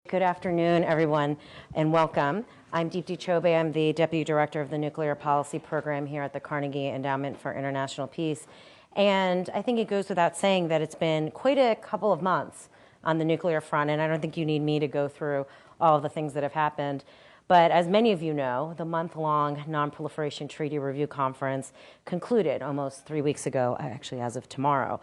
Good afternoon, everyone, and welcome. I'm Deepti Chobe. I'm the Deputy Director of the Nuclear Policy Program here at the Carnegie Endowment for International Peace. And I think it goes without saying that it's been quite a couple of months on the nuclear front, and I don't think you need me to go through all of the things that have happened. But as many of you know, the month-long Non-Proliferation Treaty Review Conference concluded almost 3 weeks ago, actually as of tomorrow.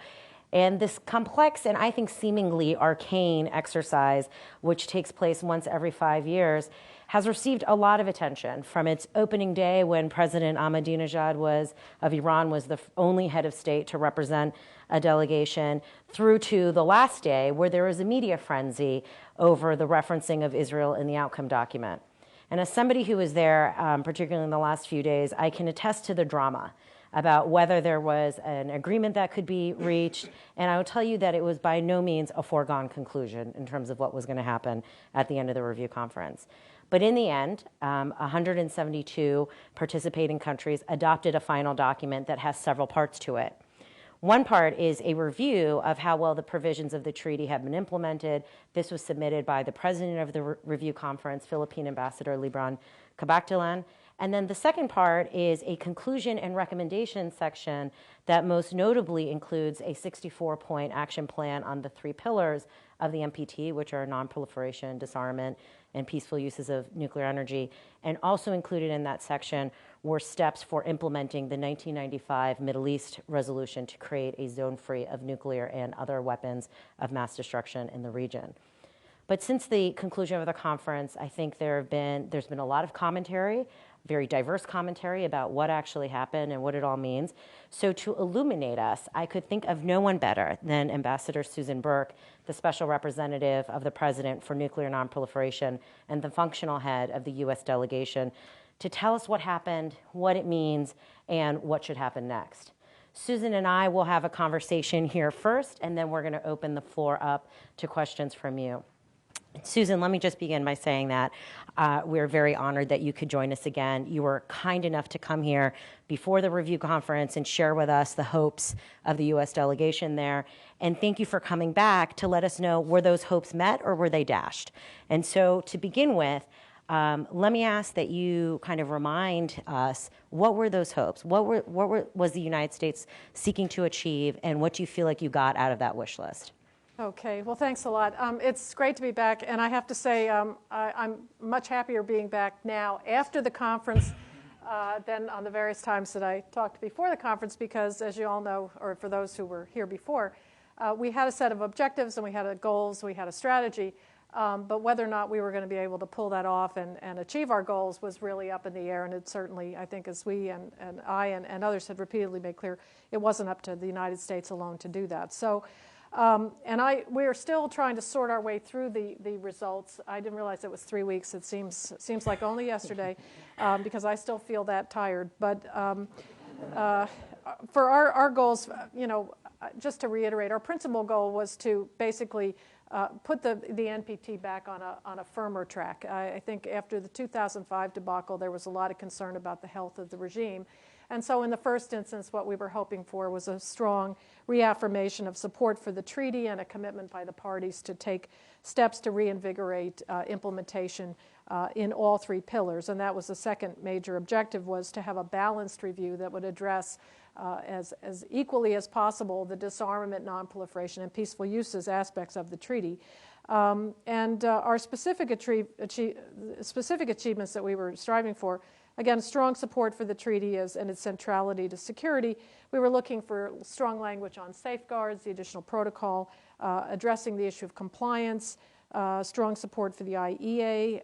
And this complex and I think seemingly arcane exercise, which takes place once every 5 years, has received a lot of attention from its opening day when President Ahmadinejad of Iran was the only head of state to represent a delegation, through to the last day where there was a media frenzy over the referencing of Israel in the outcome document. And as somebody who was there, particularly in the last few days, I can attest to the drama about whether there was an agreement that could be reached. And I will tell you that it was by no means a foregone conclusion in terms of what was going to happen at the end of the review conference. But in the end, 172 participating countries adopted a final document that has several parts to it. One part is a review of how well the provisions of the treaty have been implemented. This was submitted by the president of the review conference, Philippine Ambassador Libran Cabactilan. And then the second part is a conclusion and recommendation section that most notably includes a 64-point action plan on the 3 pillars of the NPT, which are non-proliferation, disarmament, and peaceful uses of nuclear energy. And also included in that section were steps for implementing the 1995 Middle East resolution to create a zone free of nuclear and other weapons of mass destruction in the region. But since the conclusion of the conference, I think there's been a lot of commentary, very diverse commentary about what actually happened and what it all means. So to illuminate us, I could think of no one better than Ambassador Susan Burke, the Special Representative of the President for Nuclear Nonproliferation and the functional head of the U.S. delegation, to tell us what happened, what it means, and what should happen next. Susan and I will have a conversation here first, and then we're going to open the floor up to questions from you. Susan, let me just begin by saying that we're very honored that you could join us again. You were kind enough to come here before the review conference and share with us the hopes of the U.S. delegation there. And thank you for coming back to let us know, were those hopes met or were they dashed? And so to begin with, let me ask that you kind of remind us, what were those hopes? What was the United States seeking to achieve, and what do you feel like you got out of that wish list? Okay, well, thanks a lot. It's great to be back, and I have to say I'm much happier being back now after the conference than on the various times that I talked before the conference, because as you all know, or for those who were here before, we had a set of objectives and we had goals, we had a strategy, but whether or not we were going to be able to pull that off and achieve our goals was really up in the air, and it certainly, I think, as we and I and others had repeatedly made clear, it wasn't up to the United States alone to do that. So. We are still trying to sort our way through the results. I didn't realize it was 3 weeks. It seems like only yesterday, because I still feel that tired. But for our goals, just to reiterate, our principal goal was to basically put the NPT back on a firmer track. I think after the 2005 debacle, there was a lot of concern about the health of the regime. And so in the first instance, what we were hoping for was a strong reaffirmation of support for the treaty and a commitment by the parties to take steps to reinvigorate implementation in all 3 pillars. And that was the second major objective, was to have a balanced review that would address as equally as possible the disarmament, non-proliferation, and peaceful uses aspects of the treaty. Our specific achievements that we were striving for, again, strong support for the treaty and its centrality to security. We were looking for strong language on safeguards, the additional protocol, addressing the issue of compliance, strong support for the IEA,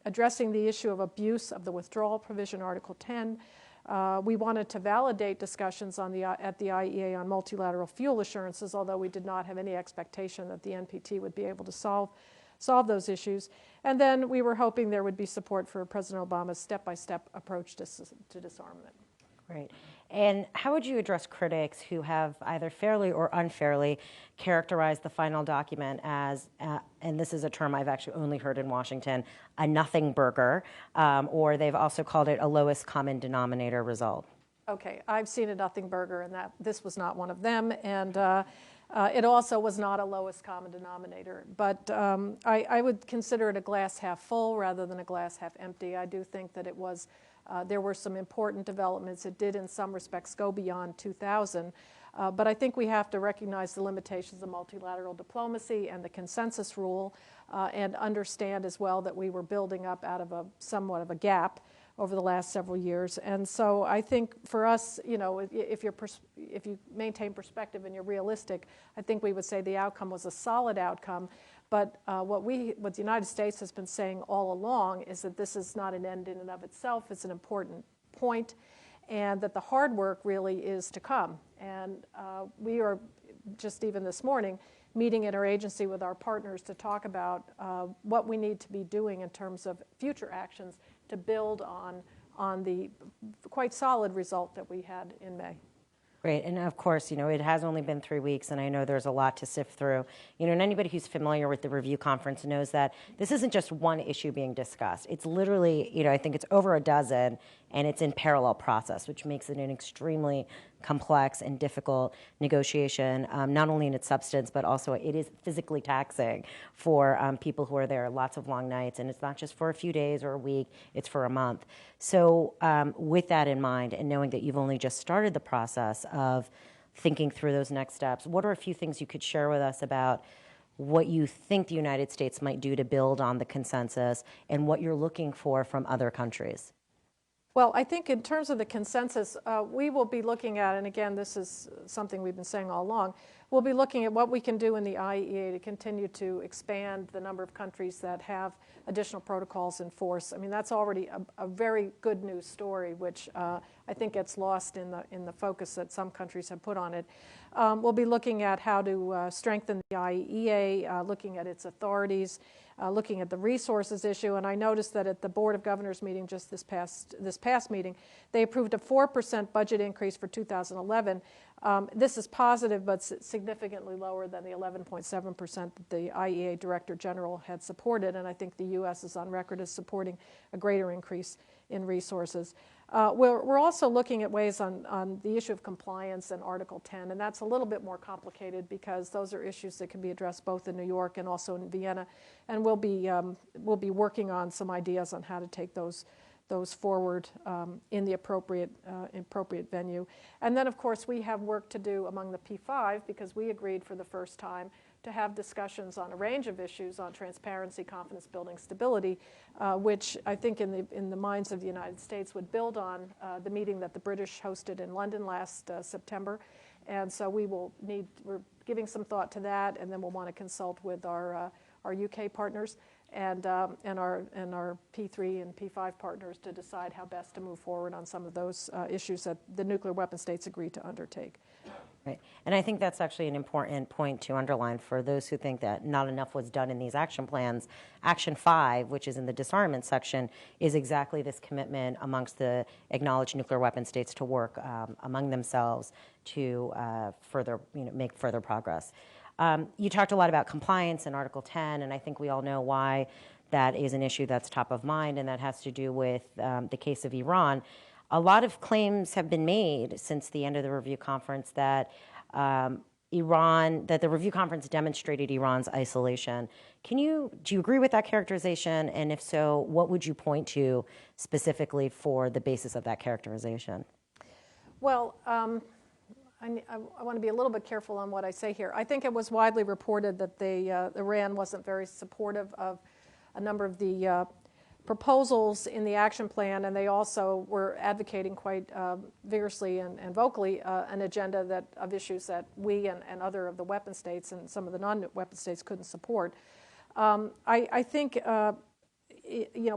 addressing the issue of abuse of the withdrawal provision, Article 10. We wanted to validate discussions at the IEA on multilateral fuel assurances, although we did not have any expectation that the NPT would be able to solve those issues. And then we were hoping there would be support for President Obama's step-by-step approach to disarmament. Great. And how would you address critics who have either fairly or unfairly characterized the final document as, and this is a term I've actually only heard in Washington, a nothing burger, or they've also called it a lowest common denominator result? Okay, I've seen a nothing burger, and that this was not one of them. And It also was not a lowest common denominator, but I would consider it a glass half full rather than a glass half empty. I do think that it was, there were some important developments. It did in some respects go beyond 2000, but I think we have to recognize the limitations of multilateral diplomacy and the consensus rule, and understand as well that we were building up out of somewhat of a gap over the last several years. And so I think for us, if you maintain perspective and you're realistic, I think we would say the outcome was a solid outcome. But what the United States has been saying all along is that this is not an end in and of itself. It's an important point, and that the hard work really is to come. And we are just even this morning meeting interagency with our partners to talk about what we need to be doing in terms of future actions to build on the quite solid result that we had in May. Great, and of course, it has only been 3 weeks, and I know there's a lot to sift through. And anybody who's familiar with the review conference knows that this isn't just one issue being discussed. It's literally, I think it's over a dozen, and it's in parallel process, which makes it an extremely complex and difficult negotiation, not only in its substance, but also it is physically taxing for people who are there, lots of long nights, and it's not just for a few days or a week, it's for a month. So with that in mind, and knowing that you've only just started the process of thinking through those next steps, what are a few things you could share with us about what you think the United States might do to build on the consensus and what you're looking for from other countries? Well, I think in terms of the consensus, we will be looking at, and again, this is something we've been saying all along, we'll be looking at what we can do in the IEA to continue to expand the number of countries that have additional protocols in force. I mean, that's already a very good news story, which I think gets lost in the focus that some countries have put on it. We'll be looking at how to strengthen the IEA, looking at its authorities, looking at the resources issue, and I noticed that at the Board of Governors meeting just this past meeting, they approved a 4% budget increase for 2011. This is positive, but significantly lower than the 11.7% that the IEA Director General had supported, and I think the U.S. is on record as supporting a greater increase in resources. We're also looking at ways on the issue of compliance and Article 10, and that's a little bit more complicated because those are issues that can be addressed both in New York and also in Vienna, and we'll be working on some ideas on how to take those forward in the appropriate venue. And then, of course, we have work to do among the P5 because we agreed for the first time to have discussions on a range of issues on transparency, confidence building, stability, which I think in the minds of the United States would build on the meeting that the British hosted in London last September. And so we're giving some thought to that, and then we'll want to consult with our UK partners and our P3 and P5 partners to decide how best to move forward on some of those issues that the nuclear weapon states agreed to undertake. Right. And I think that's actually an important point to underline for those who think that not enough was done in these action plans. Action 5, which is in the disarmament section, is exactly this commitment amongst the acknowledged nuclear weapon states to work among themselves to make further progress. You talked a lot about compliance in Article 10, and I think we all know why that is an issue that's top of mind, and that has to do with the case of Iran. A lot of claims have been made since the end of the review conference that that the review conference demonstrated Iran's isolation. Do you agree with that characterization? And if so, what would you point to specifically for the basis of that characterization? Well, I want to be a little bit careful on what I say here. I think it was widely reported that Iran wasn't very supportive of a number of the proposals in the action plan, and they also were advocating quite vigorously and vocally an agenda of issues that we and other of the weapon states and some of the non-weapon states couldn't support. I think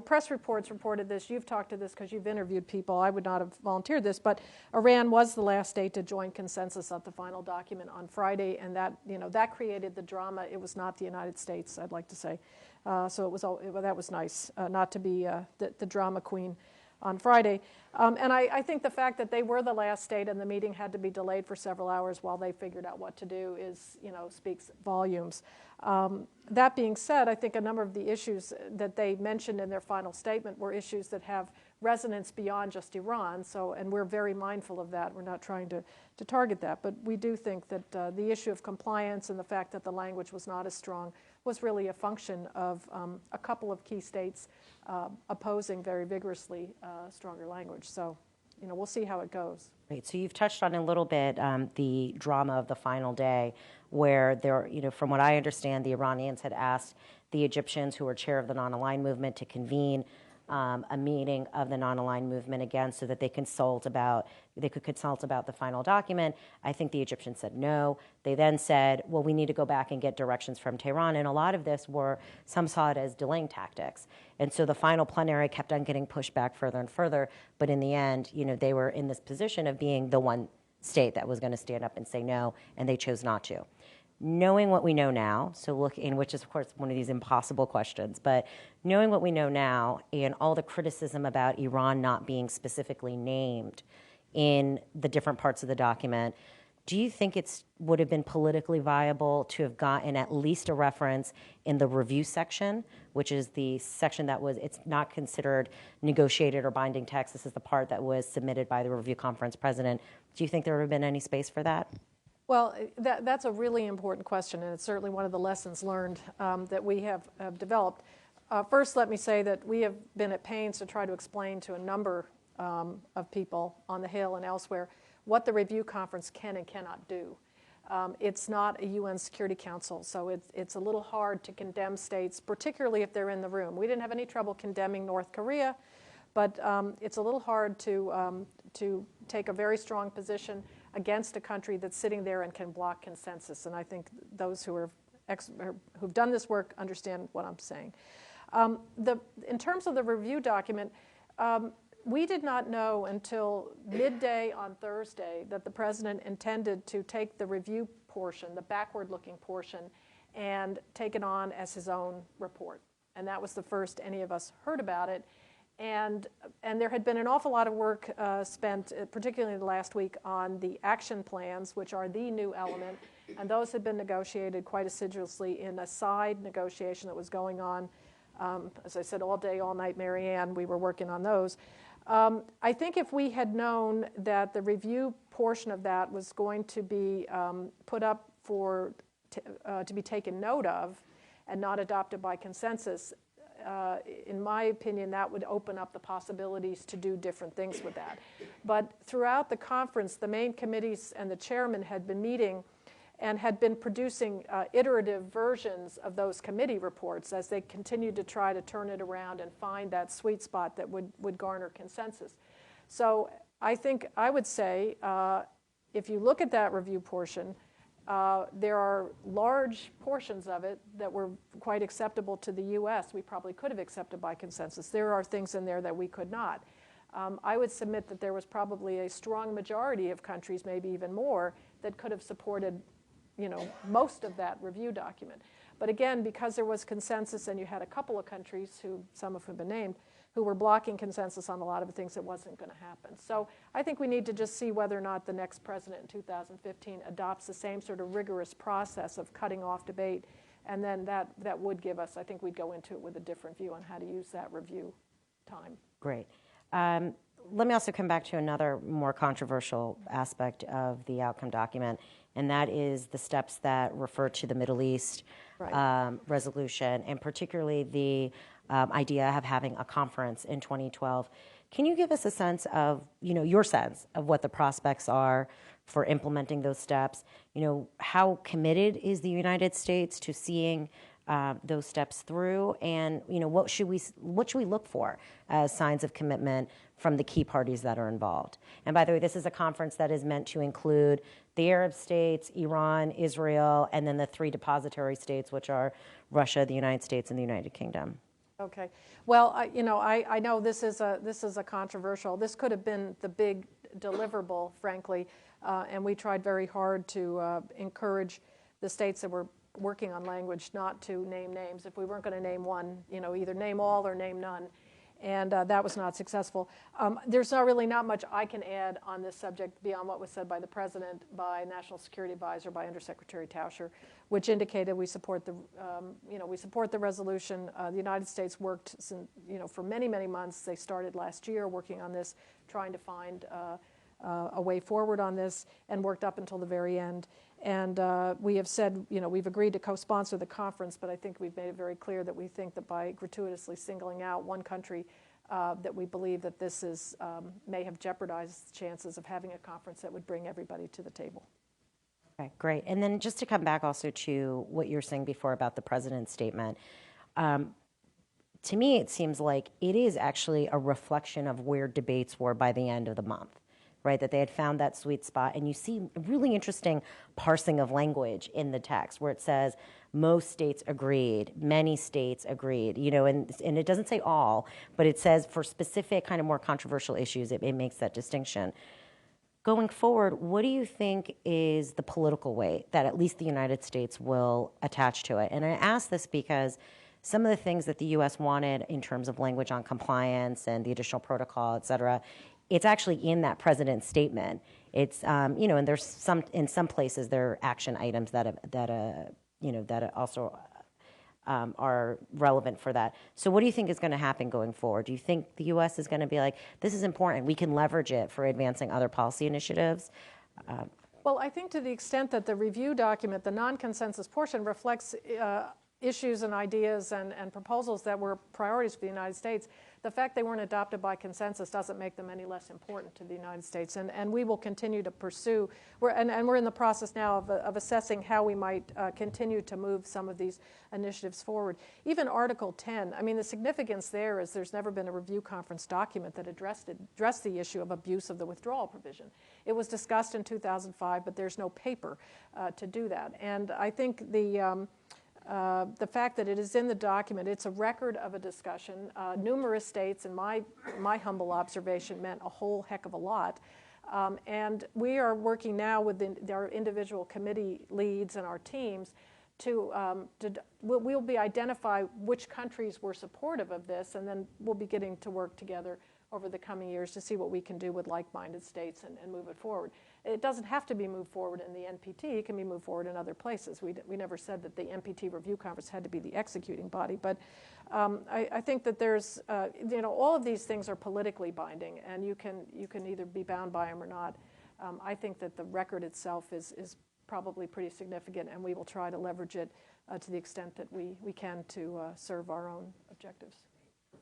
press reports reported this. You've talked to this because you've interviewed people. I would not have volunteered this, but Iran was the last state to join consensus of the final document on Friday, and that created the drama. It was not the United States, I'd like to say. So that was nice not to be the drama queen on Friday. And I think the fact that they were the last state and the meeting had to be delayed for several hours while they figured out what to do is, speaks volumes. That being said, I think a number of the issues that they mentioned in their final statement were issues that have resonance beyond just Iran. And we're very mindful of that. We're not trying to target that. But we do think that the issue of compliance and the fact that the language was not as strong was really a function of a couple of key states opposing very vigorously stronger language. So, we'll see how it goes. Great. So you've touched on a little bit the drama of the final day, where there, from what I understand, the Iranians had asked the Egyptians, who were chair of the non-aligned movement, to convene a meeting of the non-aligned movement again, so that they could consult about the final document. I think the Egyptians said no. They then said, well, we need to go back and get directions from Tehran. And a lot of this some saw it as delaying tactics. And so the final plenary kept on getting pushed back further and further. But in the end, they were in this position of being the one state that was going to stand up and say no, and they chose not to. Knowing what we know now, which is, of course, one of these impossible questions, but knowing what we know now and all the criticism about Iran not being specifically named in the different parts of the document, do you think it would have been politically viable to have gotten at least a reference in the review section, which is the section it's not considered negotiated or binding text. This is the part that was submitted by the review conference president. Do you think there would have been any space for that? Well, that's a really important question, and it's certainly one of the lessons learned that we have developed. First, let me say that we have been at pains to try to explain to a number of people on the Hill and elsewhere what the review conference can and cannot do. It's not a UN Security Council, so it's a little hard to condemn states, particularly if they're in the room. We didn't have any trouble condemning North Korea, but it's a little hard to take a very strong position against a country that's sitting there and can block consensus. And I think those who've done this work understand what I'm saying. In terms of the review document, we did not know until midday on Thursday that the president intended to take the review portion, the backward-looking portion, and take it on as his own report. And that was the first any of us heard about it. And there had been an awful lot of work spent, particularly last week, on the action plans, which are the new element. And those had been negotiated quite assiduously in a side negotiation that was going on. As I said, all day, all night, Marianne, we were working on those. I think if we had known that the review portion of that was going to be put up to be taken note of and not adopted by consensus, in my opinion, that would open up the possibilities to do different things with that. But throughout the conference, the main committees and the chairman had been meeting and had been producing iterative versions of those committee reports as they continued to try to turn it around and find that sweet spot that would garner consensus. So I think I would say, if you look at that review portion, there are large portions of it that were quite acceptable to the U.S. We probably could have accepted by consensus. There are things in there that we could not. I would submit that there was probably a strong majority of countries, maybe even more, that could have supported, most of that review document. But again, because there was consensus and you had a couple of countries, some of whom have been named, who were blocking consensus on a lot of the things, it wasn't going to happen. So I think we need to just see whether or not the next president in 2015 adopts the same sort of rigorous process of cutting off debate, and then that would give us, I think we'd go into it with a different view on how to use that review time. Great. Let me also come back to another more controversial aspect of the outcome document, and that is the steps that refer to the Middle East resolution, and particularly the idea of having a conference in 2012. Can you give us a sense of, your sense of what the prospects are for implementing those steps? How committed is the United States to seeing those steps through, and what should we look for as signs of commitment from the key parties that are involved? And by the way, this is a conference that is meant to include the Arab states, Iran, Israel, and then the 3 depository states, which are Russia, the United States, and the United Kingdom. Okay. Well, I know this is a controversial. This could have been the big deliverable, frankly, and we tried very hard to encourage the states that were working on language not to name names. If we weren't going to name one, either name all or name none. and that was not successful. There's really not much I can add on this subject beyond what was said by the President, by National Security Advisor, by Undersecretary Tauscher, which indicated we support the, we support the resolution. The United States worked, for many, many months. They started last year working on this, trying to find a way forward on this, and worked up until the very end. And we have said, we've agreed to co-sponsor the conference, but I think we've made it very clear that we think that by gratuitously singling out one country, that we believe that this is, may have jeopardized the chances of having a conference that would bring everybody to the table. Okay, great. And then just to come back also to what you were saying before about the President's statement, to me it seems like it is actually a reflection of where debates were by the end of the month. Right, that they had found that sweet spot, and you see a really interesting parsing of language in the text where it says most states agreed, many states agreed, and it doesn't say all, but it says for specific kind of more controversial issues, it makes that distinction. Going forward, what do you think is the political weight that at least the United States will attach to it? And I ask this because some of the things that the U.S. wanted in terms of language on compliance and the additional protocol, et cetera, it's actually in that President's statement. It's and there's in some places there are action items that also are relevant for that. So what do you think is going to happen going forward? Do you think the U.S. is going to be like, this is important, we can leverage it for advancing other policy initiatives? Well, I think to the extent that the review document, the non-consensus portion, reflects issues and ideas and proposals that were priorities for the United States, the fact they weren't adopted by consensus doesn't make them any less important to the United States. And we will continue to pursue, we're in the process now of assessing how we might continue to move some of these initiatives forward. Even Article 10, the significance there is there's never been a review conference document that addressed the issue of abuse of the withdrawal provision. It was discussed in 2005, but there's no paper to do that. And I think the fact that it is in the document, it's a record of a discussion. Numerous states, in my humble observation, meant a whole heck of a lot. And we are working now with our individual committee leads and our teams we'll identify which countries were supportive of this, and then we'll be getting to work together over the coming years to see what we can do with like-minded states and move it forward. It doesn't have to be moved forward in the NPT. It can be moved forward in other places. We never said that the NPT Review Conference had to be the executing body, but I think that there's, all of these things are politically binding, and you can either be bound by them or not. I think that the record itself is probably pretty significant, and we will try to leverage it to the extent that we can to serve our own objectives.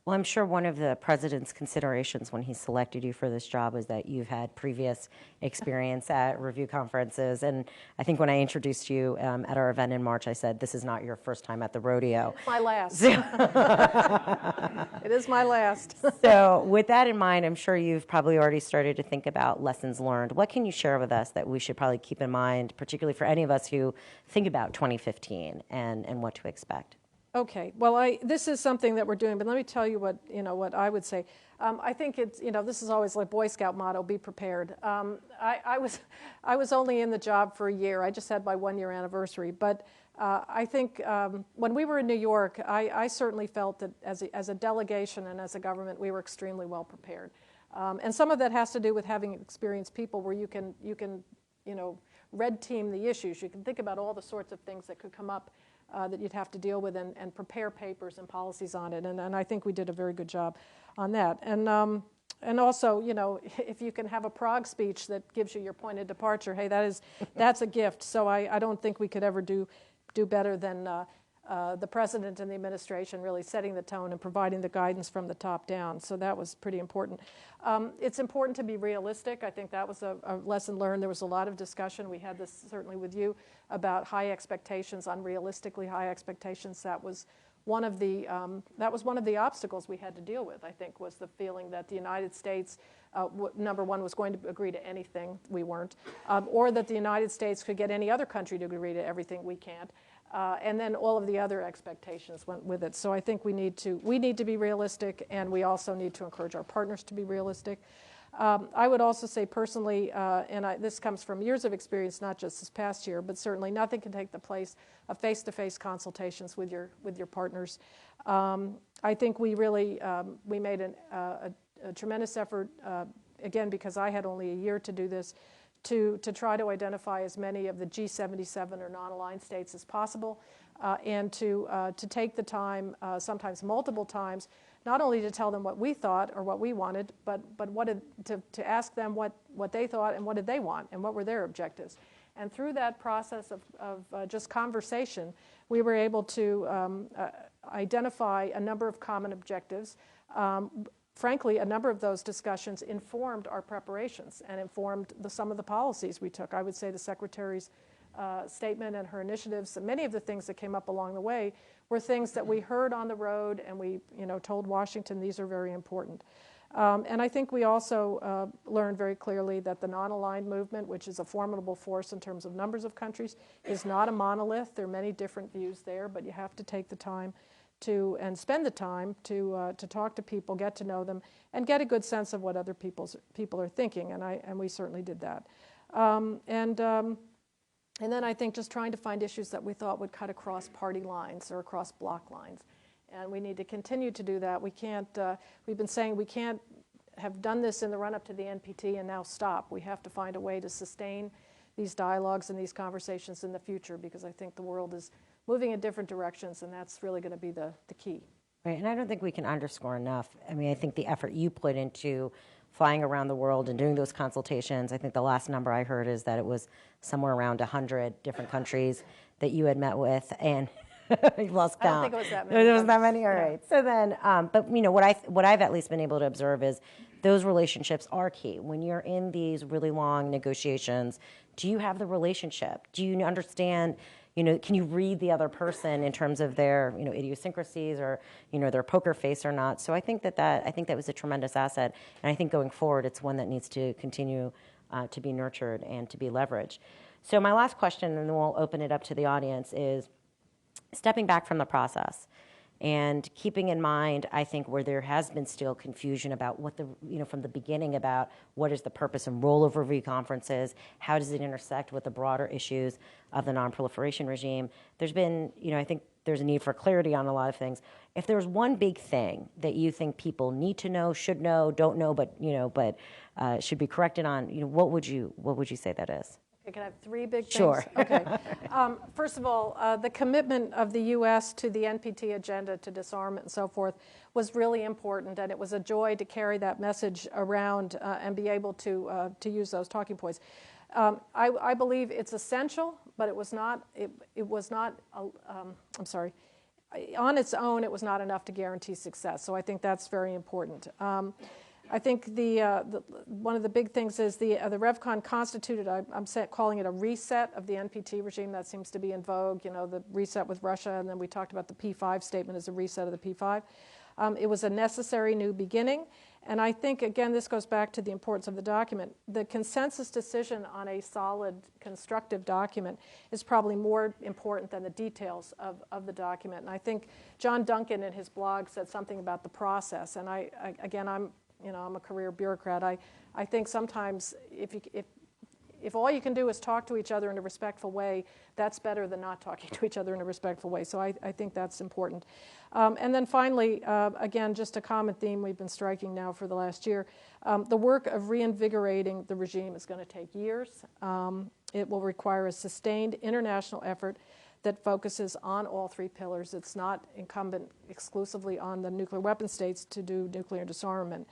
Well, I'm sure one of the President's considerations when he selected you for this job was that you've had previous experience at review conferences. And I think when I introduced you at our event in March, I said, this is not your first time at the rodeo. My last. It is my last. So with that in mind, I'm sure you've probably already started to think about lessons learned. What can you share with us that we should probably keep in mind, particularly for any of us who think about 2015 and what to expect? Okay, well, this is something that we're doing, but let me tell you what I would say. I think it's, this is always like Boy Scout motto: be prepared. I was only in the job for a year. I just had my 1-year anniversary, but I think when we were in New York, I certainly felt that as a delegation and as a government, we were extremely well prepared. And some of that has to do with having experienced people where you can red team the issues. You can think about all the sorts of things that could come up that you'd have to deal with and prepare papers and policies on it. And I think we did a very good job on that. And also, if you can have a Prague speech that gives you your point of departure, hey, that's a gift. So I don't think we could ever do better than the President and the administration really setting the tone and providing the guidance from the top down. So that was pretty important. It's important to be realistic. I think that was a lesson learned. There was a lot of discussion. We had this certainly with you about high expectations, unrealistically high expectations. That was one of the obstacles we had to deal with, I think, was the feeling that the United States, number one, was going to agree to anything. We weren't. Or that the United States could get any other country to agree to everything. We can't. And then all of the other expectations went with it. So I think we need to be realistic, and we also need to encourage our partners to be realistic. I would also say personally, this comes from years of experience, not just this past year, but certainly nothing can take the place of face-to-face consultations with your partners. I think we really we made a tremendous effort, again, because I had only a year to do this, to try to identify as many of the G77 or non-aligned states as possible, and to take the time, sometimes multiple times, not only to tell them what we thought or what we wanted, but to ask them what they thought and what did they want and what were their objectives. And through that process of just conversation, we were able to identify a number of common objectives. Frankly, a number of those discussions informed our preparations and informed some of the policies we took. I would say the Secretary's statement and her initiatives, many of the things that came up along the way were things that we heard on the road, and we told Washington these are very important. And I think we also learned very clearly that the non-aligned movement, which is a formidable force in terms of numbers of countries, is not a monolith. There are many different views there, but you have to take the time and spend the time to talk to people, get to know them, and get a good sense of what other people are thinking. And we certainly did that. And then I think just trying to find issues that we thought would cut across party lines or across block lines. And we need to continue to do that. We can't, we've been saying we can't have done this in the run-up to the NPT and now stop. We have to find a way to sustain these dialogues and these conversations in the future, because I think the world is moving in different directions, and that's really going to be the key. Right, and I don't think we can underscore enough. I mean, I think the effort you put into flying around the world and doing those consultations, I think the last number I heard is that it was somewhere around 100 different countries that you had met with, and you've lost count. I don't think it was that many. There was that many, all right. Yeah. So then, but what I've at least been able to observe is those relationships are key. When you're in these really long negotiations, do you have the relationship? Do you understand, can you read the other person in terms of their, idiosyncrasies or, their poker face or not? So I think that was a tremendous asset. And I think going forward, it's one that needs to continue to be nurtured and to be leveraged. So my last question, and then we'll open it up to the audience, is stepping back from the process and keeping in mind, I think, where there has been still confusion about what from the beginning about what is the purpose and role of review conferences, how does it intersect with the broader issues of the non-proliferation regime. There's been, I think there's a need for clarity on a lot of things. If there's one big thing that you think people need to know, should know, don't know, but should be corrected on, what would you say that is? Can I have three big things? Sure. Okay. First of all, the commitment of the U.S. to the NPT agenda, to disarmament and so forth, was really important, and it was a joy to carry that message around and be able to use those talking points. I believe it's essential, but it was not. On its own, it was not enough to guarantee success. So I think that's very important. I think one of the big things is the RevCon constituted, I'm calling it a reset of the NPT regime. That seems to be in vogue, the reset with Russia, and then we talked about the P5 statement as a reset of the P5. It was a necessary new beginning, and I think, again, this goes back to the importance of the document. The consensus decision on a solid, constructive document is probably more important than the details of the document. And I think John Duncan in his blog said something about the process, and I'm a career bureaucrat. I think sometimes if all you can do is talk to each other in a respectful way, that's better than not talking to each other in a respectful way. So I think that's important. And then finally, again, just a common theme we've been striking now for the last year, the work of reinvigorating the regime is going to take years. It will require a sustained international effort that focuses on all three pillars. It's not incumbent exclusively on the nuclear weapon states to do nuclear disarmament.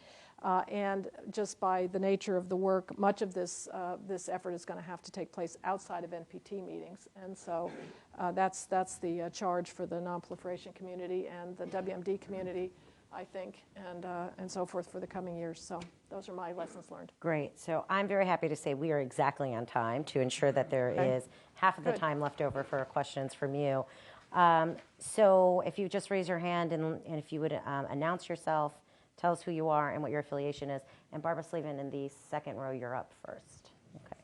And just by the nature of the work, much of this effort is going to have to take place outside of NPT meetings. And so that's the charge for the non-proliferation community and the WMD community, I think, and so forth for the coming years. So those are my lessons learned. Great. So I'm very happy to say we are exactly on time to ensure that there is half of the time left over for questions from you. So if you just raise your hand and if you would announce yourself, tell us who you are and what your affiliation is. And Barbara Slavin, in the second row, you're up first. Okay.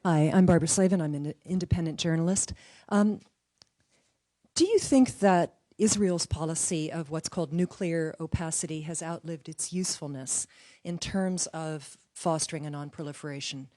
Hi, I'm Barbara Slavin. I'm an independent journalist. Do you think that Israel's policy of what's called nuclear opacity has outlived its usefulness in terms of fostering a non-proliferation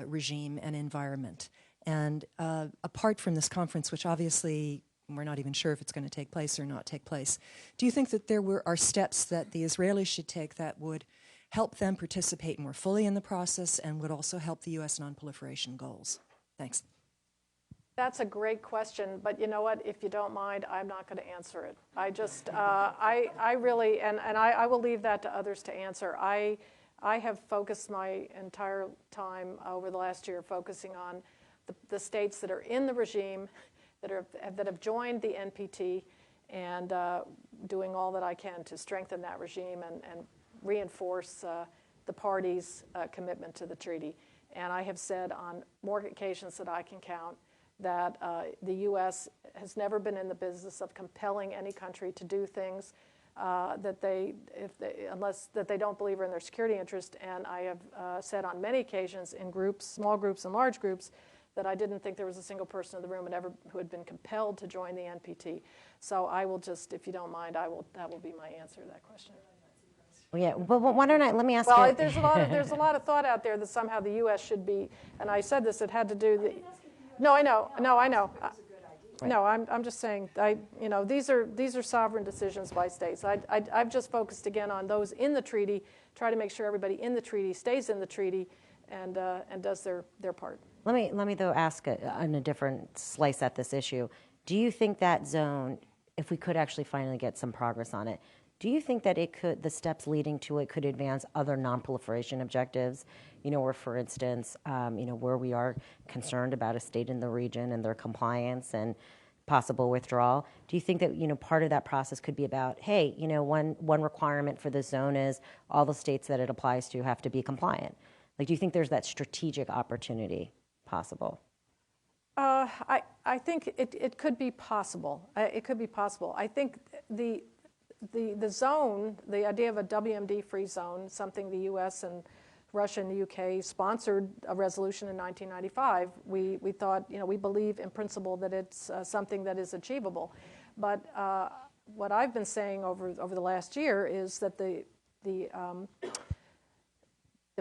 regime and environment? And apart from this conference, which obviously we're not even sure if it's going to take place or not take place. Do you think that are steps that the Israelis should take that would help them participate more fully in the process and would also help the U.S. non-proliferation goals? Thanks. That's a great question, but you know what? If you don't mind, I'm not going to answer it. I just, I really, and I will leave that to others to answer. I have focused my entire time over the last year focusing on the states that are in the regime, that have joined the NPT, and doing all that I can to strengthen that regime and reinforce the parties' commitment to the treaty. And I have said on more occasions that I can count that the U.S. has never been in the business of compelling any country to do things that they don't believe are in their security interest. And I have said on many occasions in groups, small groups and large groups, that I didn't think there was a single person in the room who had been compelled to join the NPT. So I will just, if you don't mind, that will be my answer to that question. Well, yeah, but why don't let me ask you. Well, you. there's a lot of thought out there that somehow the U.S. should be, and I said this, it had to do. No, I know. No, I'm just saying. These are sovereign decisions by states. I've just focused again on those in the treaty. Try to make sure everybody in the treaty stays in the treaty, and does their part. Let me though ask on a different slice at this issue. Do you think that zone, if we could actually finally get some progress on it, do you think that the steps leading to it could advance other non-proliferation objectives? Where, for instance, where we are concerned about a state in the region and their compliance and possible withdrawal. Do you think that, part of that process could be about, hey, one requirement for this zone is all the states that it applies to have to be compliant? Like, do you think there's that strategic opportunity possible? I think it could be possible. It could be possible. I think the zone, the idea of a WMD-free zone, something the U.S. and Russia and the UK sponsored a resolution in 1995. We thought, we believe in principle that it's something that is achievable. But what I've been saying over the last year is that the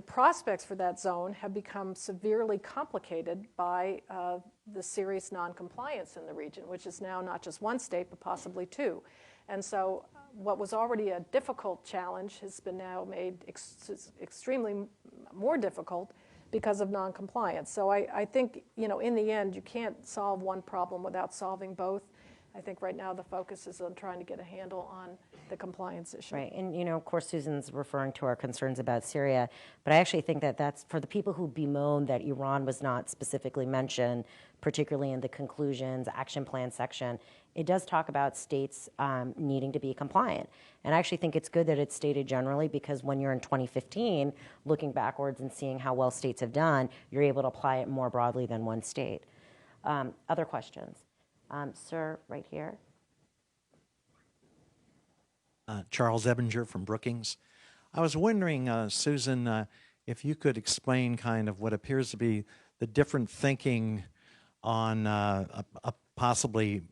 prospects for that zone have become severely complicated by the serious noncompliance in the region, which is now not just one state, but possibly two. And so what was already a difficult challenge has been now made extremely more difficult because of noncompliance. So I think, in the end, you can't solve one problem without solving both. I think right now the focus is on trying to get a handle on the compliance issue. Right, and of course Susan's referring to our concerns about Syria, but I actually think that that's for the people who bemoan that Iran was not specifically mentioned, particularly in the conclusions, action plan section. It does talk about states needing to be compliant. And I actually think it's good that it's stated generally, because when you're in 2015, looking backwards and seeing how well states have done, you're able to apply it more broadly than one state. Other questions? Sir, right here. Charles Ebinger from Brookings. I was wondering, Susan, if you could explain kind of what appears to be the different thinking on possibly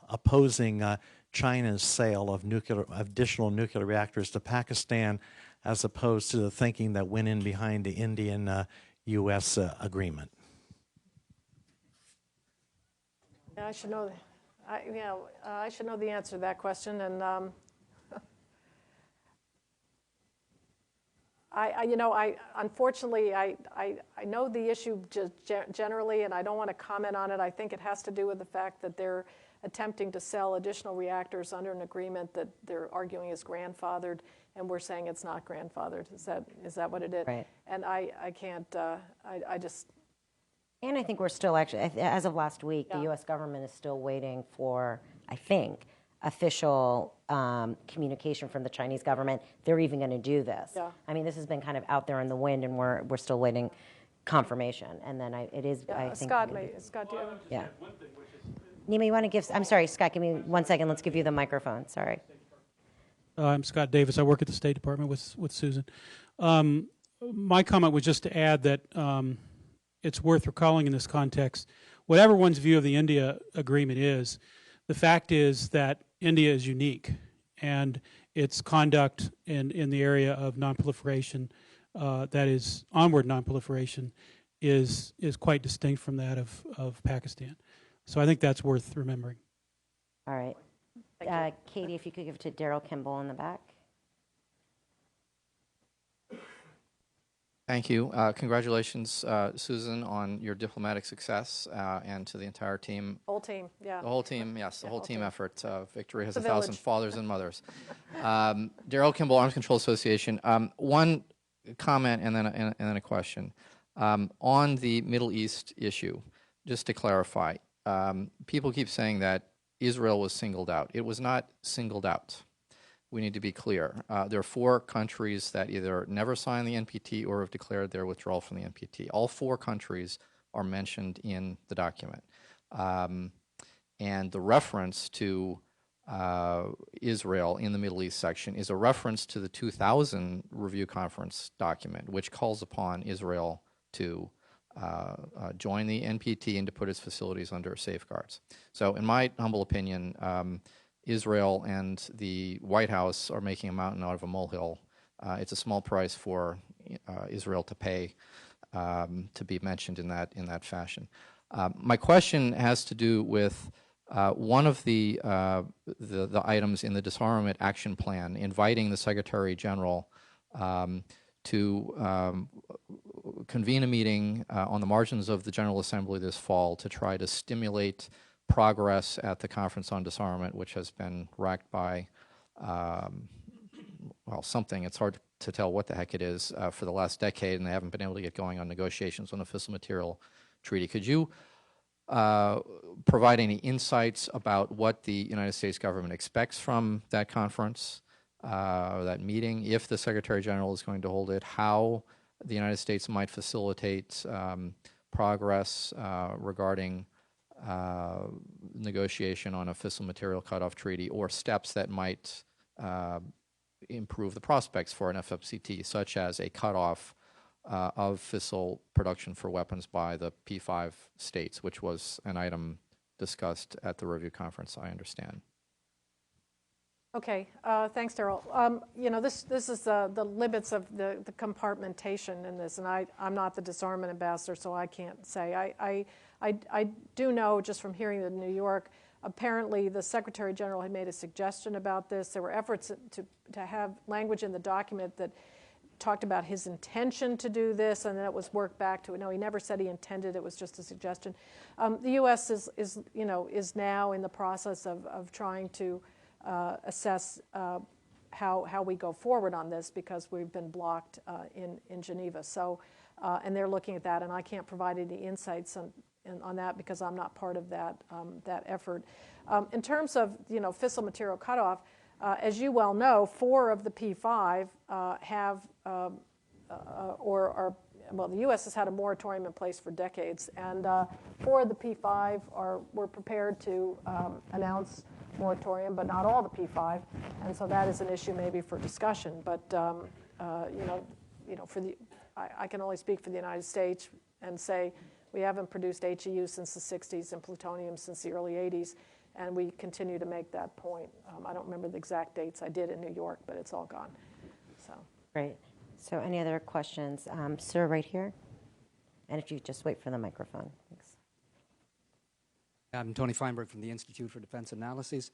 opposing China's sale of additional nuclear reactors to Pakistan, as opposed to the thinking that went in behind the Indian-U.S. agreement. I should know. I should know the answer to that question, and unfortunately, I know the issue generally, and I don't want to comment on it. I think it has to do with the fact that they're attempting to sell additional reactors under an agreement that they're arguing is grandfathered, and we're saying it's not grandfathered. Is that what it is? Right. And I can't. I just. And I think we're still actually, as of last week, the U.S. government is still waiting for, I think, official communication from the Chinese government. They're even going to do this. Yeah. I mean, this has been kind of out there in the wind, and we're still waiting confirmation. And then it is, I think. Scott, do you have? Yeah. Nima, you want to give? I'm sorry, Scott. Give me 1 second. Let's give you the microphone. Sorry. I'm Scott Davis. I work at the State Department with Susan. My comment was just to add that it's worth recalling in this context, whatever one's view of the India agreement is, the fact is that India is unique, and its conduct in the area of nonproliferation, that is onward nonproliferation, is quite distinct from that of Pakistan. So I think that's worth remembering. All right. Thank you. Katie, if you could give it to Daryl Kimball in the back. Thank you. Congratulations, Susan, on your diplomatic success, and to the entire team. Whole team, yeah. The whole team, yes, the Yeah, whole whole team team. effort. Victory has The 1,000 village. fathers and mothers. Daryl Kimball, Arms Control Association. One comment and then a question. On the Middle East issue, just to clarify, people keep saying that Israel was singled out. It was not singled out. We need to be clear. There are 4 countries that either never signed the NPT or have declared their withdrawal from the NPT. All 4 countries are mentioned in the document. And the reference to Israel in the Middle East section is a reference to the 2000 Review Conference document, which calls upon Israel to join the NPT and to put its facilities under safeguards. So in my humble opinion, Israel and the White House are making a mountain out of a molehill. It's a small price for Israel to pay to be mentioned in that fashion. My question has to do with one of the items in the Disarmament Action Plan, inviting the Secretary General to convene a meeting on the margins of the General Assembly this fall to try to stimulate progress at the Conference on Disarmament, which has been racked by, something. It's hard to tell what the heck it is for the last decade, and they haven't been able to get going on negotiations on the Fissile Material Treaty. Could you provide any insights about what the United States government expects from that conference, or that meeting, if the Secretary General is going to hold it, how the United States might facilitate progress regarding negotiation on a fissile material cutoff treaty, or steps that might improve the prospects for an FFCT, such as a cutoff of fissile production for weapons by the P5 states, which was an item discussed at the review conference, I understand. Okay, thanks, Daryl. This is the limits of the compartmentation in this, and I'm not the disarmament ambassador, so I can't say. I do know, just from hearing that in New York, apparently the Secretary General had made a suggestion about this. There were efforts to have language in the document that talked about his intention to do this, and then it was worked back to, no, he never said he intended, it was just a suggestion. The U.S. is now in the process of trying to assess how we go forward on this, because we've been blocked in Geneva. So, and they're looking at that, and I can't provide any insights on that because I'm not part of that effort. In terms of fissile material cutoff, as you well know, 4 of the P5 have the U.S. has had a moratorium in place for decades, and 4 of the P5 were prepared to announce moratorium, but not all the P5, and so that is an issue maybe for discussion. But I can only speak for the United States and say we haven't produced HEU since the 60s and plutonium since the early 80s, and we continue to make that point. I don't remember the exact dates. I did in New York, but it's all gone. So Great. So any other questions? Sir, right here. And if you just wait for the microphone. Thanks. I'm Tony Feinberg from the Institute for Defense Analyses,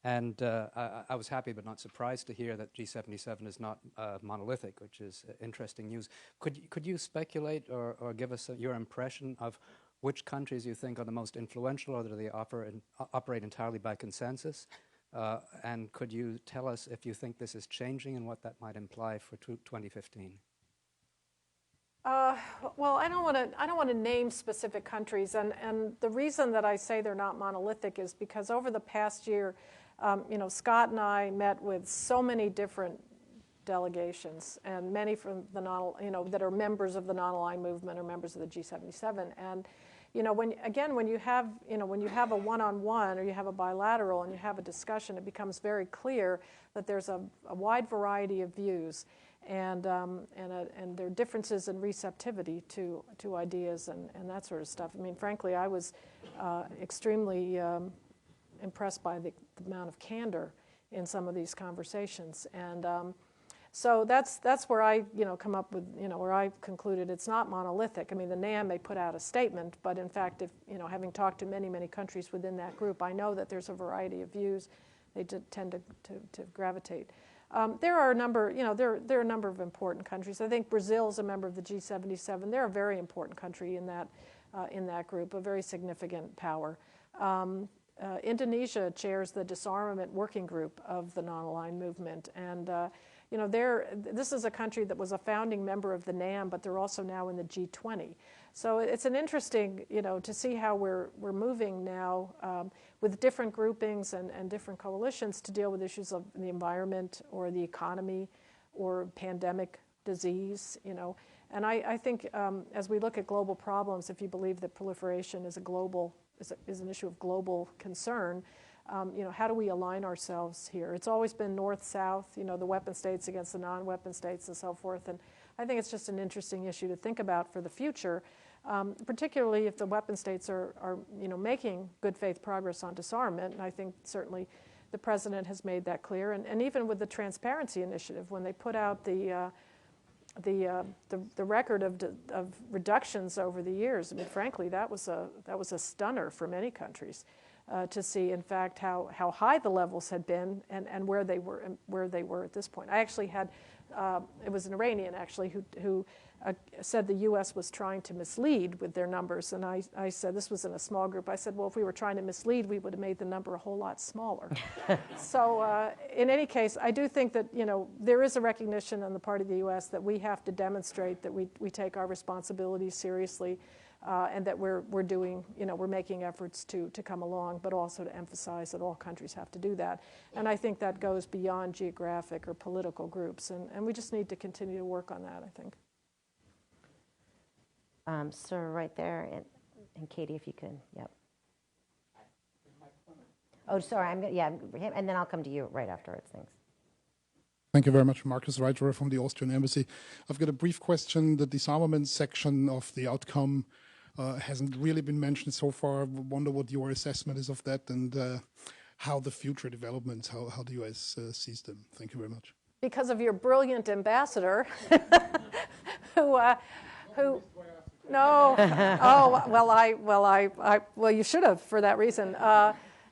and I was happy but not surprised to hear that G77 is not monolithic, which is interesting news. Could you speculate or give us your impression of which countries you think are the most influential, or do they operate entirely by consensus? And could you tell us if you think this is changing and what that might imply for 2015? Well, I don't want to name specific countries, and the reason that I say they're not monolithic is because over the past year, Scott and I met with so many different delegations, and many from the that are members of the non-aligned movement or members of the G77, and when you have a one-on-one or you have a bilateral and you have a discussion, it becomes very clear that there's a wide variety of views. And there are differences in receptivity to ideas and that sort of stuff. I mean, frankly, I was extremely impressed by the amount of candor in some of these conversations. And So that's where I come up with where I concluded it's not monolithic. I mean, the NAM may put out a statement, but in fact, if having talked to many countries within that group, I know that there's a variety of views. They tend to gravitate. There are a number, there are a number of important countries. I think Brazil is a member of the G77. They're a very important country in that group, a very significant power. Indonesia chairs the Disarmament Working Group of the non-aligned movement, and this is a country that was a founding member of the NAM, but they're also now in the G20. So it's an interesting, to see how we're moving now with different groupings and different coalitions to deal with issues of the environment or the economy or pandemic disease, And I think as we look at global problems, if you believe that proliferation is is an issue of global concern, how do we align ourselves here? It's always been north-south, the weapon states against the non-weapon states and so forth. And I think it's just an interesting issue to think about for the future, particularly if the weapon states are making good faith progress on disarmament. And I think certainly the president has made that clear. And even with the Transparency Initiative, when they put out the record of reductions over the years, I mean, frankly, that was a stunner for many countries to see, in fact, how high the levels had been and where they were at this point. I actually had it was an Iranian actually who said the U.S. was trying to mislead with their numbers, and I said, this was in a small group. I said, well, if we were trying to mislead, we would have made the number a whole lot smaller. So in any case, I do think that there is a recognition on the part of the U.S. that we have to demonstrate that we take our responsibilities seriously, and that we're doing we're making efforts to come along, but also to emphasize that all countries have to do that. And I think that goes beyond geographic or political groups, and we just need to continue to work on that, I think. Sir, right there, and Katie, if you could, yep. Oh, sorry, and then I'll come to you right afterwards, thanks. Thank you very much, Marcus Reiterer from the Austrian Embassy. I've got a brief question. The disarmament section of the outcome hasn't really been mentioned so far. I wonder what your assessment is of that and how the future developments, how the U.S. sees them. Thank you very much. Because of your brilliant ambassador, who no, well, you should have for that reason.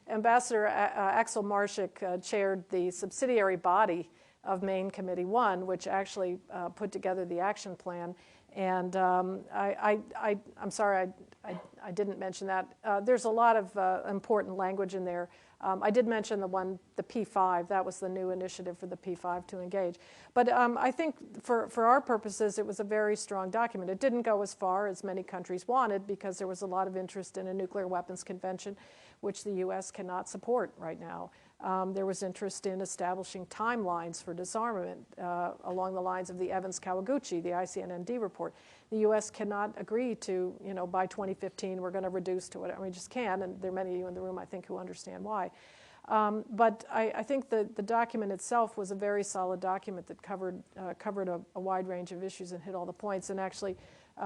Ambassador Axel Marschik chaired the subsidiary body of Maine Committee 1, which actually put together the action plan. And I'm sorry I didn't mention that. There's a lot of important language in there. I did mention the P5. That was the new initiative for the P5 to engage. But I think for our purposes, it was a very strong document. It didn't go as far as many countries wanted because there was a lot of interest in a nuclear weapons convention, which the U.S. cannot support right now. There was interest in establishing timelines for disarmament along the lines of the Evans-Kawaguchi, the ICNND report. The U.S. cannot agree to, by 2015 we're going to reduce to whatever. We just can't, and there are many of you in the room, I think, who understand why. But I think the document itself was a very solid document that covered a wide range of issues and hit all the points. And actually,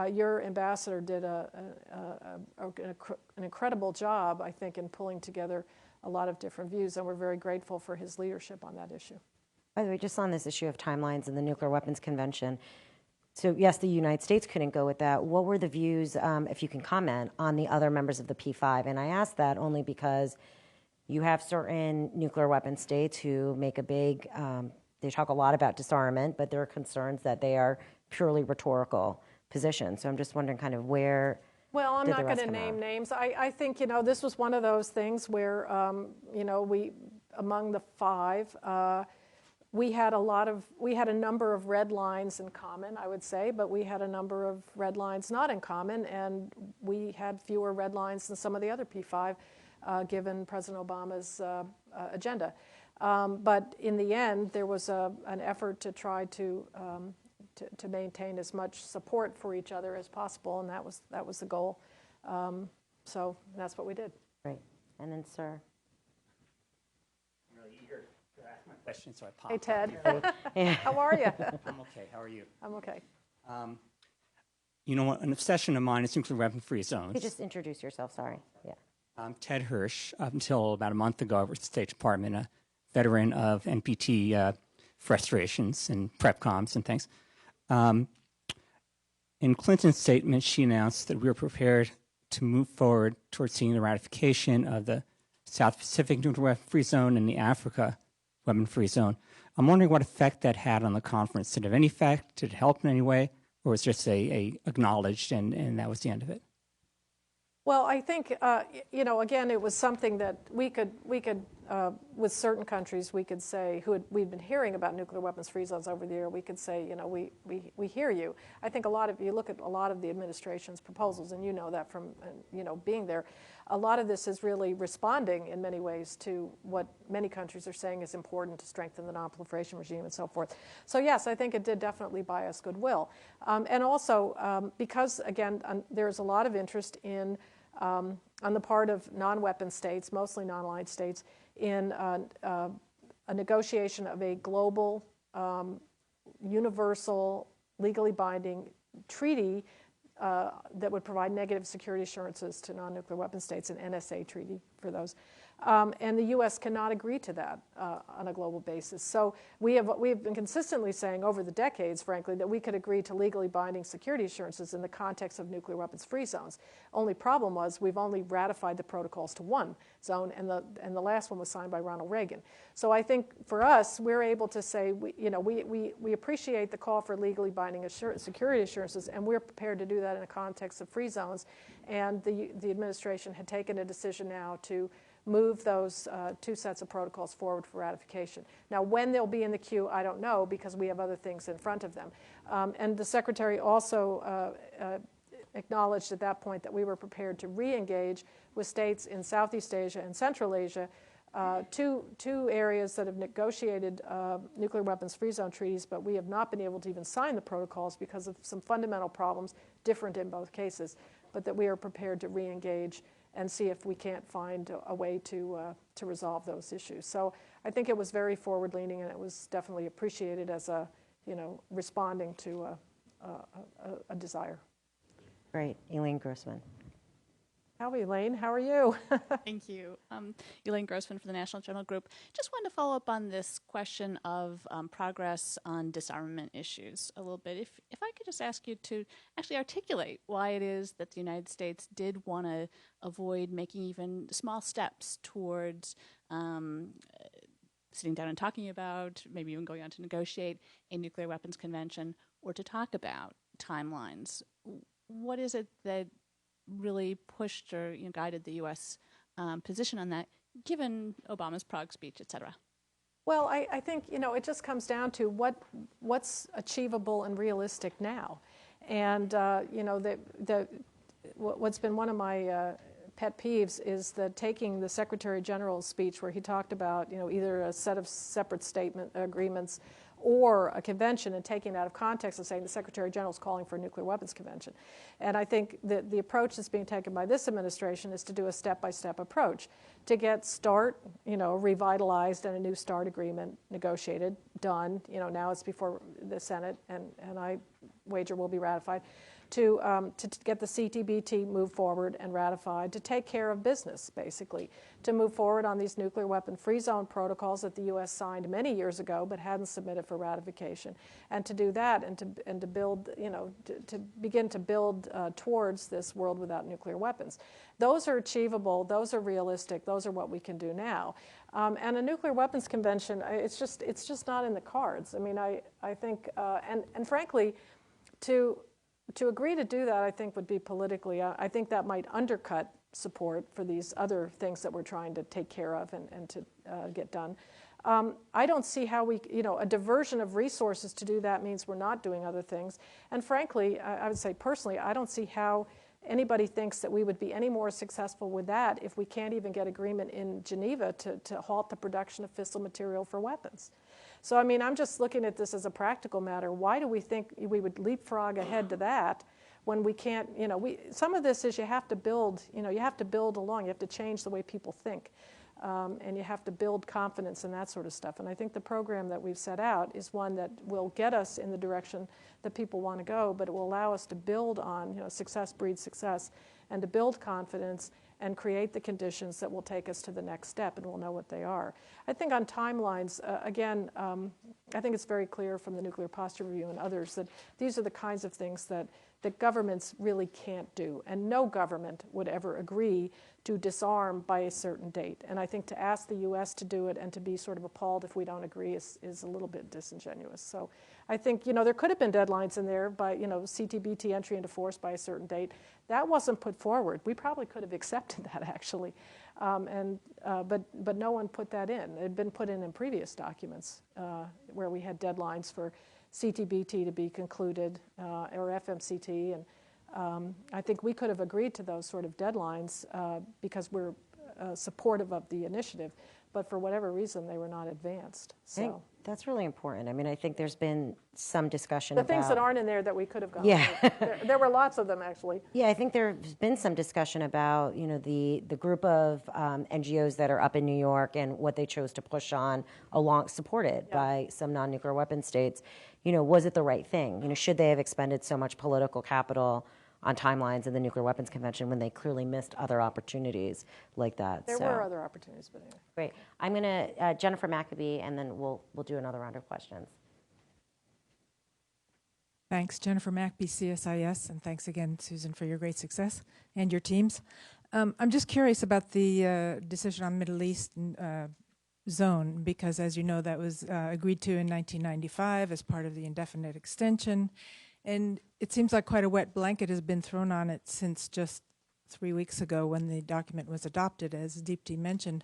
your ambassador did an incredible job, I think, in pulling together a lot of different views, and we're very grateful for his leadership on that issue. By the way, just on this issue of timelines and the Nuclear Weapons Convention, so yes, the United States couldn't go with that. What were the views, if you can comment, on the other members of the P5? And I ask that only because you have certain nuclear weapon states who make they talk a lot about disarmament, but there are concerns that they are purely rhetorical positions. So I'm just wondering kind of where... Well, I'm not going to name names. I think, this was one of those things where, we, among the five, we had a number of red lines in common, I would say, but we had a number of red lines not in common, and we had fewer red lines than some of the other P5, given President Obama's agenda. But in the end, there was an effort to try to maintain as much support for each other as possible, and that was the goal. So that's what we did. Great. And then, sir. I'm really eager to ask my question, so I popped. Hey, Ted. How are you? I'm okay. How are you? I'm okay. An obsession of mine is nuclear weapon-free zones. Could you just introduce yourself? Sorry. Yeah. I'm Ted Hirsch. Up until about a month ago, I worked at the State Department, a veteran of NPT frustrations and prep comms and things. In Clinton's statement, she announced that we were prepared to move forward towards seeing the ratification of the South Pacific Nuclear Weapon-Free Zone and the Africa Weapon-Free Zone. I'm wondering what effect that had on the conference. Did it have any effect? Did it help in any way? Or was it just a acknowledged and that was the end of it? Well, I think, again, it was something that we could with certain countries, we could say, we'd been hearing about nuclear weapons-free zones over the year, we could say, we hear you. I think you look at a lot of the administration's proposals, and you know that from, being there, a lot of this is really responding in many ways to what many countries are saying is important to strengthen the non-proliferation regime and so forth. So yes, I think it did definitely buy us goodwill. And also, because, again, there's a lot of interest in on the part of non-weapon states, mostly non-aligned states, in a negotiation of a global, universal, legally binding treaty that would provide negative security assurances to non-nuclear weapon states, an NSA treaty for those. And the U.S. cannot agree to that on a global basis. So we have been consistently saying over the decades, frankly, that we could agree to legally binding security assurances in the context of nuclear weapons-free zones. Only problem was we've only ratified the protocols to one zone, and the last one was signed by Ronald Reagan. So I think for us, we're able to say, we appreciate the call for legally binding security assurances, and we're prepared to do that in the context of free zones. And the administration had taken a decision now to move those two sets of protocols forward for ratification. Now, when they'll be in the queue, I don't know, because we have other things in front of them. And the Secretary also acknowledged at that point that we were prepared to re-engage with states in Southeast Asia and Central Asia, two areas that have negotiated nuclear weapons-free zone treaties, but we have not been able to even sign the protocols because of some fundamental problems, different in both cases, but that we are prepared to re-engage and see if we can't find a way to resolve those issues. So I think it was very forward-leaning, and it was definitely appreciated as responding to a desire. Great. Elaine Grossman. Howdy, Elaine. How are you? Thank you. Elaine Grossman from the National Journal Group. Just wanted to follow up on this question of progress on disarmament issues a little bit. If I could just ask you to actually articulate why it is that the United States did want to avoid making even small steps towards sitting down and talking about, maybe even going on to negotiate a nuclear weapons convention or to talk about timelines. What is it that really pushed or guided the U.S. Position on that, given Obama's Prague speech, et cetera? Well, I think, it just comes down to what's achievable and realistic now. And, what's been one of my pet peeves is taking the Secretary General's speech where he talked about, either a set of separate statement agreements or a convention, and taking it out of context and saying the Secretary General is calling for a nuclear weapons convention. And I think that the approach that's being taken by this administration is to do a step-by-step approach to get START, revitalized and a new START agreement negotiated, done. Now it's before the Senate, and I wager will be ratified. To get the CTBT moved forward and ratified, to take care of business, basically, to move forward on these nuclear weapon-free zone protocols that the U.S. signed many years ago but hadn't submitted for ratification, and to do that and to build, to begin to build towards this world without nuclear weapons. Those are achievable. Those are realistic. Those are what we can do now. And a nuclear weapons convention, it's just not in the cards. I mean, I think, and frankly, to agree to do that, I think, would be politically, I think that might undercut support for these other things that we're trying to take care of and to get done. I don't see how a diversion of resources to do that means we're not doing other things. And frankly, I would say personally, I don't see how anybody thinks that we would be any more successful with that if we can't even get agreement in Geneva to halt the production of fissile material for weapons. So, I mean, I'm just looking at this as a practical matter. Why do we think we would leapfrog ahead to that when we can't, some of this is you have to build, you have to build along. You have to change the way people think. And you have to build confidence and that sort of stuff. And I think the program that we've set out is one that will get us in the direction that people want to go, but it will allow us to build on, success breeds success, and to build confidence and create the conditions that will take us to the next step, and we'll know what they are. I think on timelines, again, I think it's very clear from the Nuclear Posture Review and others that these are the kinds of things that governments really can't do, and no government would ever agree to disarm by a certain date. And I think to ask the U.S. to do it and to be sort of appalled if we don't agree is a little bit disingenuous. So I think, there could have been deadlines in there by, CTBT entry into force by a certain date. That wasn't put forward. We probably could have accepted that, actually. But no one put that in. It had been put in previous documents where we had deadlines for CTBT to be concluded, or FMCT, and I think we could have agreed to those sort of deadlines because we're supportive of the initiative, but for whatever reason they were not advanced. So I think that's really important. I mean, I think there's been some discussion about the things that aren't in there that we could have gone. Yeah, there were lots of them actually. Yeah, I think there's been some discussion about the group of NGOs that are up in New York and what they chose to push on, supported by some non-nuclear weapon states. Was it the right thing? Should they have expended so much political capital on timelines in the Nuclear Weapons Convention when they clearly missed other opportunities like that? There were other opportunities, but anyway. Great. I'm going to Jennifer Maccabee, and then we'll do another round of questions. Thanks, Jennifer Maccabee, CSIS, and thanks again, Susan, for your great success and your teams. I'm just curious about the decision on Middle East zone, because as you know, that was agreed to in 1995 as part of the indefinite extension. And it seems like quite a wet blanket has been thrown on it since just 3 weeks ago when the document was adopted, as Deepti mentioned.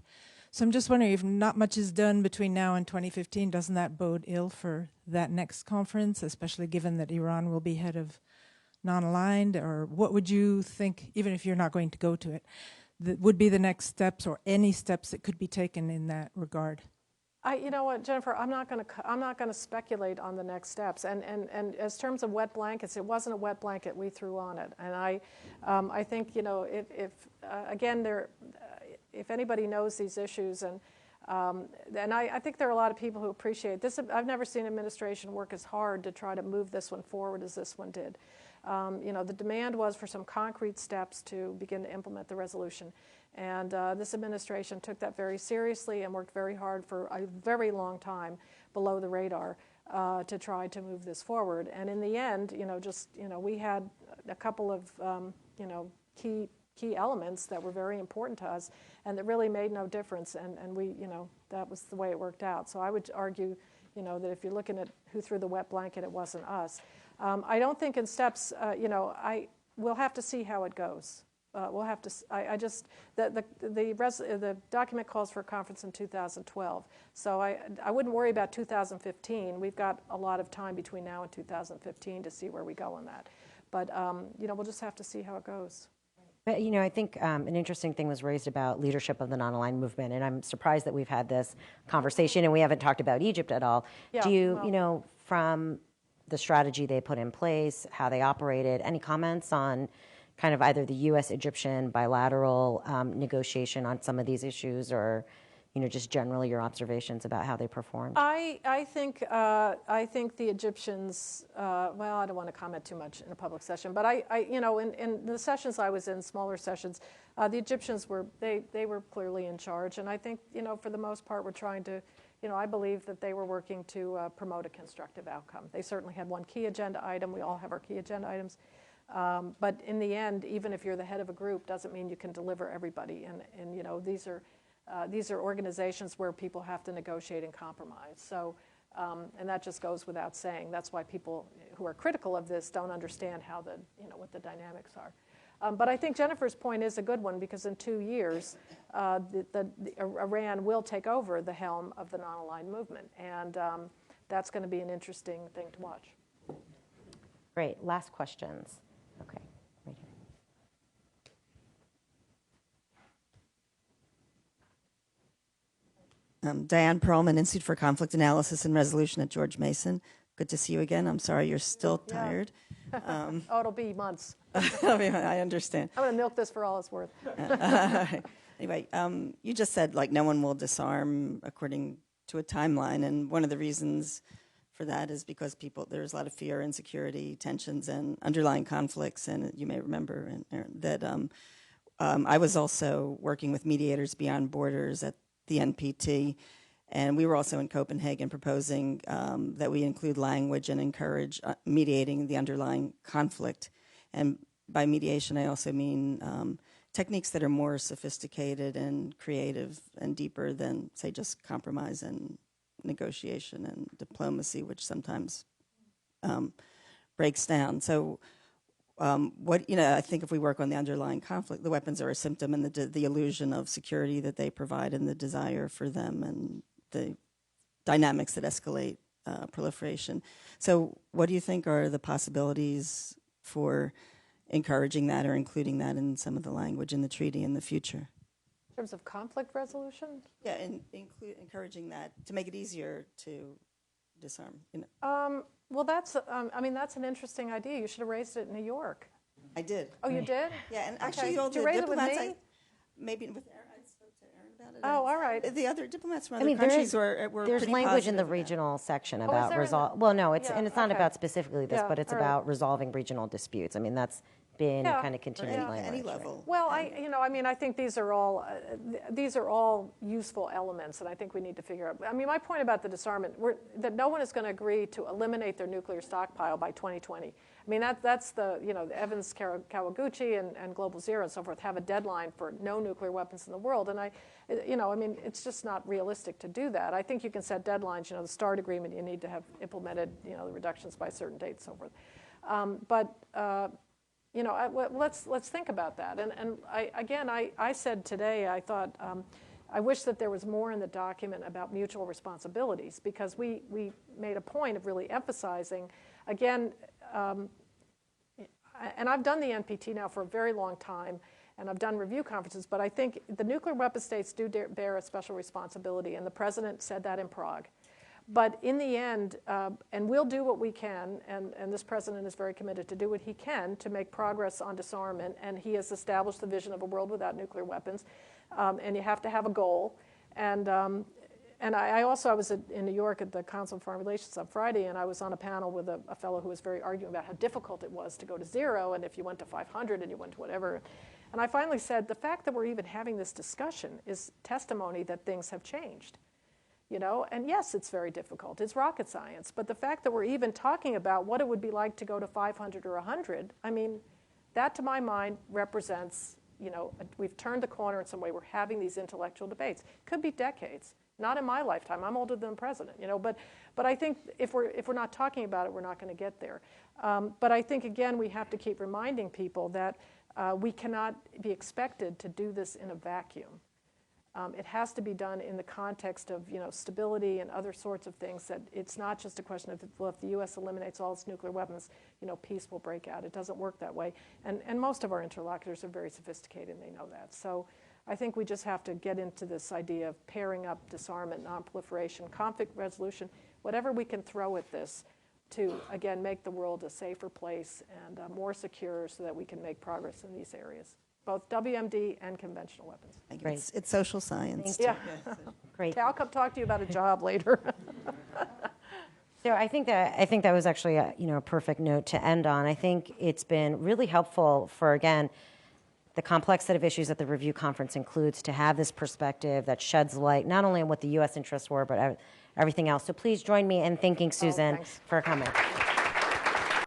So I'm just wondering, if not much is done between now and 2015, doesn't that bode ill for that next conference, especially given that Iran will be head of non-aligned? Or what would you think, even if you're not going to go to it, that would be the next steps or any steps that could be taken in that regard? You know what, Jennifer, I'm not going to speculate on the next steps. And as terms of wet blankets, it wasn't a wet blanket we threw on it. And I think if anybody knows these issues, and I think there are a lot of people who appreciate this. I've never seen an administration work as hard to try to move this one forward as this one did. The demand was for some concrete steps to begin to implement the resolution. And this administration took that very seriously and worked very hard for a very long time below the radar to try to move this forward. And in the end, we had a couple of, key elements that were very important to us and that really made no difference. And we, that was the way it worked out. So I would argue, that if you're looking at who threw the wet blanket, it wasn't us. I don't think in steps, we'll have to see how it goes. We'll have to. The document calls for a conference in 2012, so I wouldn't worry about 2015. We've got a lot of time between now and 2015 to see where we go on that. But we'll just have to see how it goes. But, I think an interesting thing was raised about leadership of the non-aligned movement, and I'm surprised that we've had this conversation and we haven't talked about Egypt at all. Yeah, do you, from the strategy they put in place, how they operated, any comments on kind of either the U.S.-Egyptian bilateral negotiation on some of these issues, or just generally your observations about how they performed? I think the Egyptians. Well, I don't want to comment too much in a public session, but in the sessions I was in, smaller sessions, the Egyptians were clearly in charge, and I think for the most part we're trying to. I believe that they were working to promote a constructive outcome. They certainly had one key agenda item. We all have our key agenda items. But in the end, even if you're the head of a group, doesn't mean you can deliver everybody. And these are organizations where people have to negotiate and compromise. So, and that just goes without saying. That's why people who are critical of this don't understand how what the dynamics are. But I think Jennifer's point is a good one, because in 2 years, Iran will take over the helm of the non-aligned movement, and that's going to be an interesting thing to watch. Great. Last questions. Okay, right here. Diane Perlman, Institute for Conflict Analysis and Resolution at George Mason. Good to see you again. I'm sorry you're still tired. It'll be months. I understand. I'm going to milk this for all it's worth. Anyway, you just said no one will disarm according to a timeline, and one of the reasons for that is because there's a lot of fear, insecurity, tensions, and underlying conflicts. And you may remember that I was also working with Mediators Beyond Borders at the NPT, and we were also in Copenhagen proposing that we include language and encourage mediating the underlying conflict. And by mediation, I also mean techniques that are more sophisticated and creative and deeper than, say, just compromise and negotiation and diplomacy, which sometimes breaks down. So I think if we work on the underlying conflict, the weapons are a symptom, and the illusion of security that they provide and the desire for them and the dynamics that escalate proliferation. So what do you think are the possibilities for encouraging that or including that in some of the language in the treaty in the future? In terms of conflict resolution? Yeah, and encouraging that to make it easier to disarm. Well, that's an interesting idea. You should have raised it in New York. I did. Oh, you did? Yeah, and actually Okay. all Did you the raise it with diplomats, me? maybe with Aaron, I spoke to Aaron about it. Oh, all right. The other diplomats from I other mean, countries there's pretty language in the positive about it. regional section is about there in resolve. the- Well, no, it's Yeah, and it's not okay. about specifically this, Yeah, but it's all right. about resolving regional disputes. I mean, that's been Yeah, kind of continuing Any language. level. Well, I think these are all useful elements, and I think we need to figure out. I mean, my point about the disarmament, that no one is going to agree to eliminate their nuclear stockpile by 2020. I mean, that's the Evans, Kawaguchi, and Global Zero and so forth have a deadline for no nuclear weapons in the world, and it's just not realistic to do that. I think you can set deadlines. The START agreement, you need to have implemented the reductions by a certain date, and so forth. Let's think about that. And I said today, I thought, I wish that there was more in the document about mutual responsibilities, because we made a point of really emphasizing, again, and I've done the NPT now for a very long time, and I've done review conferences, but I think the nuclear weapon states do bear a special responsibility, and the president said that in Prague. But in the end, and we'll do what we can, and this president is very committed to do what he can to make progress on disarmament, and he has established the vision of a world without nuclear weapons, and you have to have a goal. And I was in New York at the Council on Foreign Relations on Friday, and I was on a panel with a fellow who was very arguing about how difficult it was to go to zero, and if you went to 500 and you went to whatever. And I finally said, the fact that we're even having this discussion is testimony that things have changed. And yes, it's very difficult. It's rocket science. But the fact that we're even talking about what it would be like to go to 500 or 100, I mean, that to my mind represents, we've turned the corner in some way. We're having these intellectual debates. Could be decades. Not in my lifetime. I'm older than the president, But I think if we're not talking about it, we're not going to get there. But I think, again, we have to keep reminding people that we cannot be expected to do this in a vacuum. It has to be done in the context of stability and other sorts of things. That it's not just a question of if the U.S. eliminates all its nuclear weapons, peace will break out. It doesn't work that way. And most of our interlocutors are very sophisticated, and they know that. So I think we just have to get into this idea of pairing up disarmament, non-proliferation, conflict resolution, whatever we can throw at this to, again, make the world a safer place and more secure so that we can make progress in these areas. Both WMD and conventional weapons. Great. It's social science. Yeah. Great. Okay, I'll come talk to you about a job later. So I think that was actually a perfect note to end on. I think it's been really helpful for, again, the complex set of issues that the review conference includes to have this perspective that sheds light not only on what the U.S. interests were, but everything else. So please join me in thanking Susan for coming.